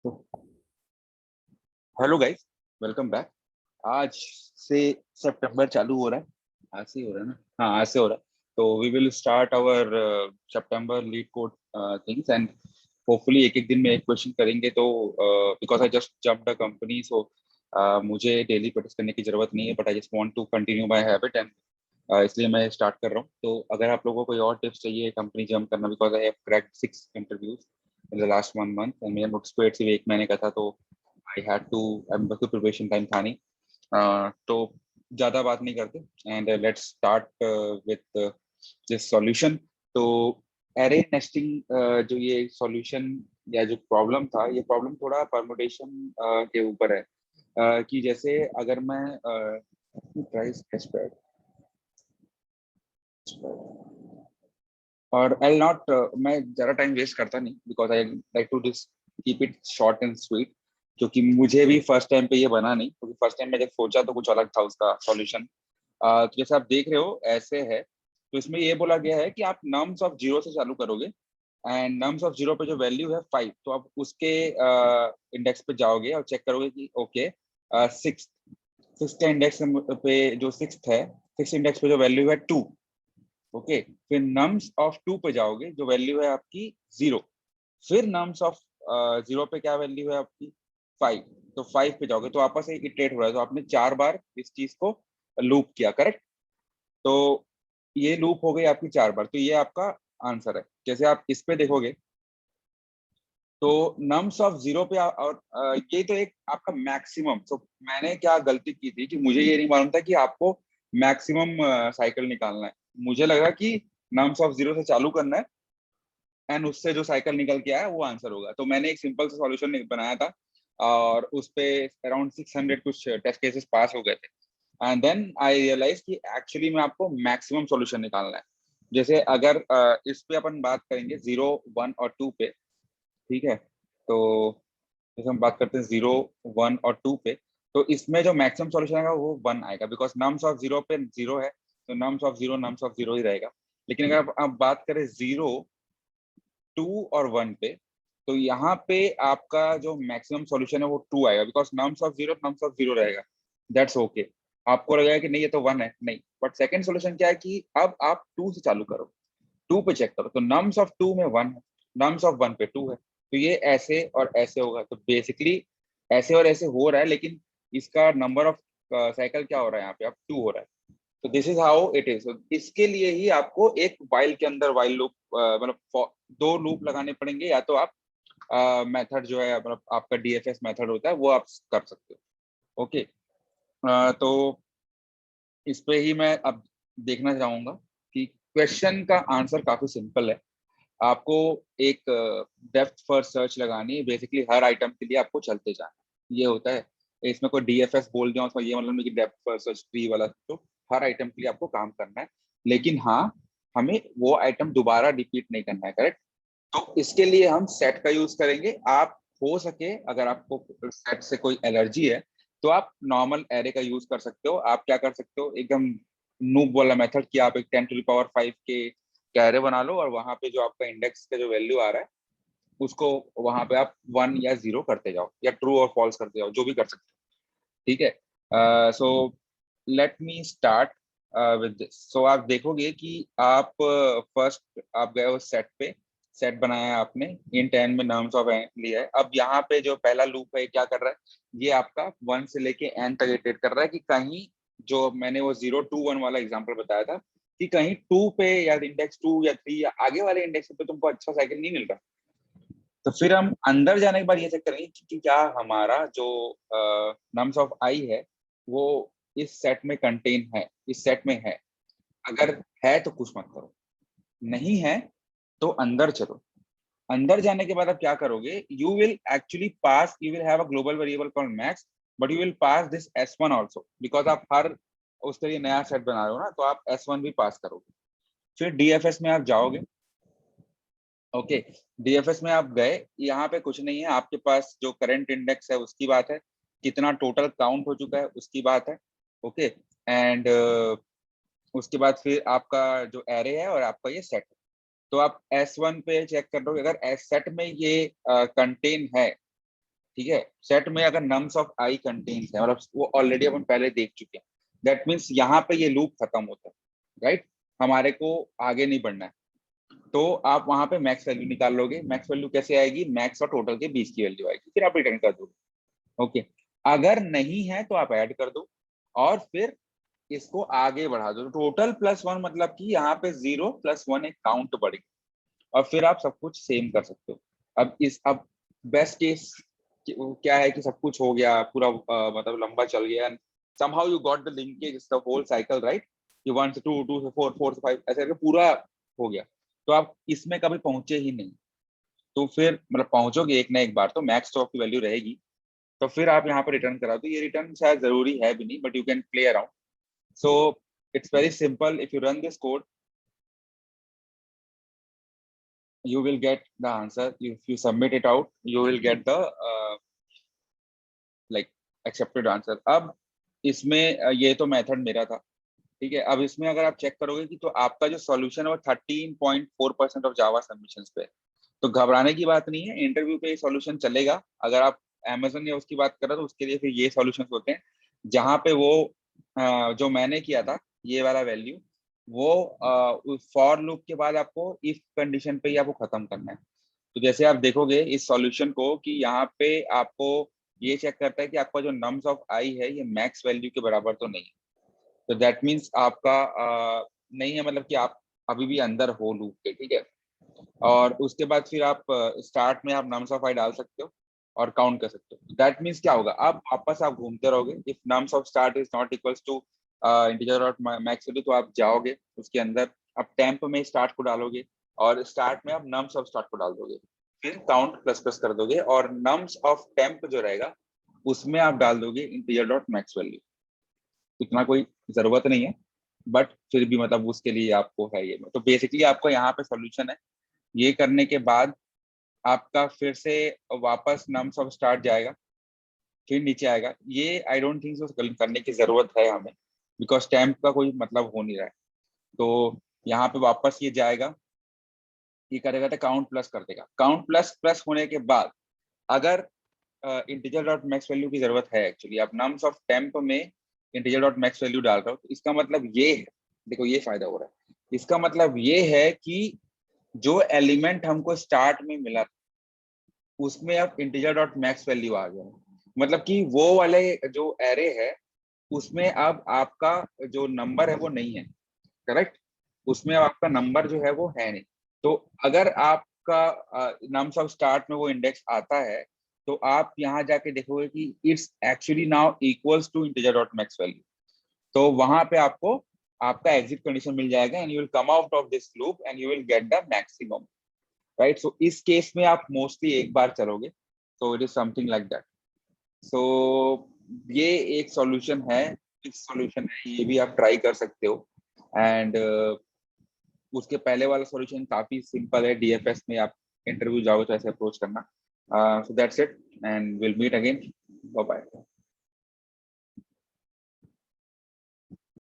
तो hello guys, welcome back. आज से सितंबर चालू हो रहा है। आज से ही हो रहा है ना? हाँ, आज से हो रहा है। तो we will start our September LeetCode things and hopefully एक एक दिन में एक क्वेश्चन करेंगे। तो because I just jumped a company, so मुझे डेली प्रैक्टिस करने की जरूरत नहीं है, but I just want to continue my habit and इसलिए मैं स्टार्ट कर रहा हूँ। तो अगर आप लोगों को कोई और टिप्स चाहिए कंपनी जम्प करना, because I have cracked 6 interviews in the last 1 month and मेरा नोटिस पीरियड सिर्फ 1 महीने का था, तो आई हैड टू बस प्रिपरेशन टाइम था नहीं। तो ज़्यादा बात नहीं करते and let's start with this solution. तो एरे नेस्टिंग जो ये सॉल्यूशन या जो प्रॉब्लम था, ये प्रॉब्लम थोड़ा परमुटेशन के ऊपर है। कि जैसे अगर मैं प्राइस और आई नॉट, मैं ज़्यादा टाइम वेस्ट करता नहीं because I like to this keep it short and sweet, क्योंकि मुझे भी फर्स्ट टाइम पे ये बना नहीं, क्योंकि फर्स्ट टाइम मैं जब सोचा तो कुछ अलग था उसका सॉल्यूशन। तो जैसे आप देख रहे हो ऐसे है। तो इसमें ये बोला गया है कि आप नम्स ऑफ जीरो से चालू करोगे एंड नम्स ऑफ जीरो पे जो वैल्यू है 5, तो आप उसके इंडेक्स पे जाओगे और चेक करोगे कि ओके, सिक्स सिक्स का इंडेक्स पे जो सिक्स है, सिक्स इंडेक्स पे जो वैल्यू है 2। ओके, फिर नम्स ऑफ 2 पे जाओगे जो वैल्यू है आपकी 0। फिर नम्स ऑफ 0 पे क्या वैल्यू है आपकी 5, तो 5 पे जाओगे तो आपस में इटरेट हो रहा है, तो आपने 4 बार इस चीज को लूप किया, करेक्ट। तो ये लूप हो गई आपकी 4 बार, तो ये आपका आंसर है। जैसे आप इस पे देखोगे तो नम्स ऑफ 0 पे और ये तो एक आपका मैक्सिमम। तो मैंने क्या गलती की थी कि मुझे ये नहीं मालूम था कि आपको मैक्सिमम साइकिल निकालना है। मुझे लगा कि नम्स ऑफ 0 से चालू करना है एंड उससे जो साइकिल निकल के आया वो आंसर होगा। तो मैंने एक सिंपल सा सॉल्यूशन बनाया था और उस पे अराउंड 600 कुछ टेस्ट केसेस पास हो गए थे। एंड देन आई रियलाइज कि एक्चुअली में आपको मैक्सिमम सॉल्यूशन निकालना है। जैसे अगर इस पे अपन बात करेंगे 0, 1 और 2 पे, ठीक है। तो जैसे हम बात करते हैं 0, 1 और 2 पे, तो इसमें जो मैक्सिमम सॉल्यूशन आएगा वो 1 आएगा, बिकॉज नम्स ऑफ 0 पे 0 है, तो नम्स ऑफ जीरो ही रहेगा। लेकिन अगर आप बात करें 0, 2 और 1 पे, तो यहाँ पे आपका जो मैक्सिमम सॉल्यूशन है वो 2 आएगा, बिकॉज नम्स ऑफ जीरो रहेगा। That's okay. आपको लगेगा कि नहीं ये तो 1 है, नहीं, बट सेकंड सॉल्यूशन क्या है कि अब आप 2 से चालू करो, 2 पे चेक करो, तो नम्स ऑफ 2 में 1 है, नम्स ऑफ 1 पे 2 है, तो ये ऐसे और ऐसे होगा। तो बेसिकली ऐसे और ऐसे हो रहा है, लेकिन इसका नंबर ऑफ साइकिल क्या हो रहा है यहाँ पे, अब 2 हो रहा है। तो this is how it is. इसके लिए ही आपको एक वाइल के अंदर वाइल लूप, मतलब 2 लूप लगाने पड़ेंगे, या तो आप मेथड जो है, मतलब आपका डीएफएस मेथड होता है वो आप कर सकते हो। ओके, तो इस पे ही मैं अब देखना चाहूंगा कि क्वेश्चन का आंसर काफी सिंपल है। आपको एक डेप्थ फर्स्ट सर्च लगानी है, बेसिकली हर आइटम के लिए आपको चलते जाना है, ये होता है। इसमें कोई डीएफएस बोल दिया उसमें ये मतलब नहीं कि डेप्थ फर्स्ट सर्च ट्री वाला, तो हर आइटम के लिए आपको काम करना है। लेकिन हाँ, हमें वो आइटम दोबारा रिपीट नहीं करना है, करेक्ट। तो इसके लिए हम सेट का यूज करेंगे। आप हो सके अगर आपको सेट से कोई एलर्जी है तो आप नॉर्मल एरे का यूज कर सकते हो। आप क्या कर सकते हो, एकदम नूब वाला मेथड, कि आप एक 10 to the power 5 के एरे बना लो और वहां पे जो आपका इंडेक्स का जो वैल्यू आ रहा है उसको वहां पे आप 1 या 0 करते जाओ, या ट्रू और फॉल्स करते जाओ, जो भी कर सकते हो, ठीक है। So let me start with this. So आप देखोगे कि आप फर्स्ट आप गए हो सेट पे, सेट बनाया है आपने, इन 10 में नर्म्स ऑफ एन लिया है। अब यहाँ पे जो पहला लूप है क्या कर रहा है, ये आपका 1 से लेके एन तक इटरेट कर रहा है, कि कहीं जो मैंने वो 0, 2, 1 वाला एग्जांपल बताया था कि कहीं 2 पे या इंडेक्स 2 या 3 या आगे वाले इंडेक्स पे तुमको अच्छा साइकिल नहीं मिल रहा। तो फिर हम अंदर जाने के बाद ये चेक करेंगे कि क्या हमारा जो नम्स ऑफ आई है वो इस सेट में कंटेन है, इस सेट में है। अगर है तो कुछ मत करो, नहीं है तो अंदर चलो। अंदर जाने के बाद आप क्या करोगे, you will actually pass, you will have a global variable called max, but you will pass this S1 also, because आप हर उसके लिए नया सेट बना रहे हो ना, तो आप S1 भी पास करोगे। फिर डीएफएस में आप जाओगे। ओके, डीएफएस में आप गए, यहाँ पे कुछ नहीं है, आपके पास जो करंट इंडेक्स है उसकी बात है, कितना टोटल काउंट हो चुका है उसकी बात है। ओके, एंड उसके बाद फिर आपका जो एरे है और आपका ये सेट है। तो आप S1 पे चेक कर लो, अगर एस सेट में ये कंटेन है ठीक है। सेट में अगर नम्स ऑफ आई कंटेन्स है, मतलब वो ऑलरेडी अपन पहले देख चुके हैं, दैट मीन्स यहाँ पे ये लूप खत्म होता है, राइट। हमारे को आगे नहीं बढ़ना है, तो आप वहां पे मैक्स वैल्यू निकाल लोगे। मैक्स वैल्यू कैसे आएगी, मैक्स और टोटल के बीच की वैल्यू आएगी, फिर आप रिटर्न कर दोगे। ओके, अगर नहीं है तो आप ऐड कर दो और फिर इसको आगे बढ़ा दो। टोटल प्लस वन मतलब कि यहाँ पे 0 + 1 एक काउंट बढ़ेगी, और फिर आप सब कुछ सेम कर सकते हो। अब बेस्ट केस क्या है कि सब कुछ हो गया पूरा, मतलब लंबा चल गया, and somehow you got the linkage the whole cycle, right, कि 1 से 2, 2 से 4, 4 से 5 ऐसे करके पूरा हो गया, तो आप इसमें कभी पहुंचे ही नहीं। तो फिर मतलब पहुंचोगे एक ना एक बार तो मैक्स तो आपकी वैल्यू रहेगी, तो फिर आप यहाँ पर रिटर्न करा दो। ये रिटर्न शायद जरूरी है भी नहीं, but you can play around. So it's very simple, if you run this code you will get the answer. If you submit it out, you will get the like accepted answer. अब इसमें ये तो method मेरा था, ठीक है। अब इसमें अगर आप चेक करोगे कि तो आपका जो सॉल्यूशन है वो 13.4% ऑफ जावा सबमिशंस पे है। तो घबराने की बात नहीं है, इंटरव्यू पे ये सॉल्यूशन चलेगा। अगर आप अमेजन या उसकी बात करें तो उसके लिए फिर ये सॉल्यूशन होते हैं जहाँ पे वो जो मैंने किया था ये वाला वैल्यू, वो फॉर लूप के बाद आपको इफ कंडीशन पे ही आपको खत्म करना है। तो जैसे आप देखोगे इस सॉल्यूशन को कि यहाँ पे आपको ये चेक करता है कि आपका जो नम्स ऑफ आई है ये मैक्स वैल्यू के बराबर तो नहीं है। तो दैट मीन्स आपका नहीं है, मतलब कि आप अभी भी अंदर हो लूप के, ठीक है। और उसके बाद फिर आप स्टार्ट में आप नम्स ऑफ आई डाल सकते हो और काउंट कर सकते हो। दैट मीन्स क्या होगा, अब वापस आप घूमते रहोगे। If nums of start is not equals to integer dot max value, तो आप जाओगे उसके अंदर, आप टेम्प में स्टार्ट को डालोगे और स्टार्ट में आप नम्स ऑफ स्टार्ट को डाल दोगे, फिर काउंट प्लस प्लस कर दोगे और नम्स ऑफ टेम्प जो रहेगा उसमें आप डाल दोगे इंटीजर डॉट मैक्स वैल्यू। इतना कोई जरूरत नहीं है, बट फिर भी मतलब उसके लिए आपको है ये। तो बेसिकली आपको यहाँ पे सॉल्यूशन है। ये करने के बाद आपका फिर से वापस नम्स ऑफ स्टार्ट जाएगा, फिर नीचे आएगा। ये आई डोंट थिंक सो करने की जरूरत है हमें, बिकॉज टैम्प का कोई मतलब हो नहीं रहा है। तो यहाँ पे वापस ये जाएगा, ये करेगा तो काउंट प्लस कर देगा। काउंट प्लस प्लस होने के बाद अगर इंटीजर डॉट मैक्स वैल्यू की जरूरत है, एक्चुअली आप नम्स ऑफ टेम्प में इंटीजर डॉट मैक्स वैल्यू डाल रहे हो, तो इसका मतलब ये है, देखो ये फायदा हो रहा है। इसका मतलब ये है कि जो एलिमेंट हमको स्टार्ट में मिला उसमें अब इंटीजर डॉट मैक्स वैल्यू आ गया, मतलब कि वो वाले जो एरे है उसमें अब आपका जो नंबर है वो नहीं है, करेक्ट। उसमें अब आपका नंबर जो है वो है नहीं। तो अगर आपका नम्स ऑफ स्टार्ट में वो इंडेक्स आता है तो आप यहाँ जाके देखोगे कि it's actually now equals to integer dot max value. तो वहां पे आपको आपका एग्जिट कंडीशन मिल जाएगा and you will come out of this loop and you will get the maximum, right. So इस केस में आप मोस्टली एक बार चलोगे, तो it is something like that. So ये एक सॉल्यूशन है, फिक्स सॉल्यूशन है, ये भी आप ट्राई कर सकते हो। एंड उसके पहले वाला सॉल्यूशन काफी सिंपल है, डीएफएस में आप इंटरव्यू जाओगे तो ऐसे अप्रोच करना। So that's it and will meet again, bye bye.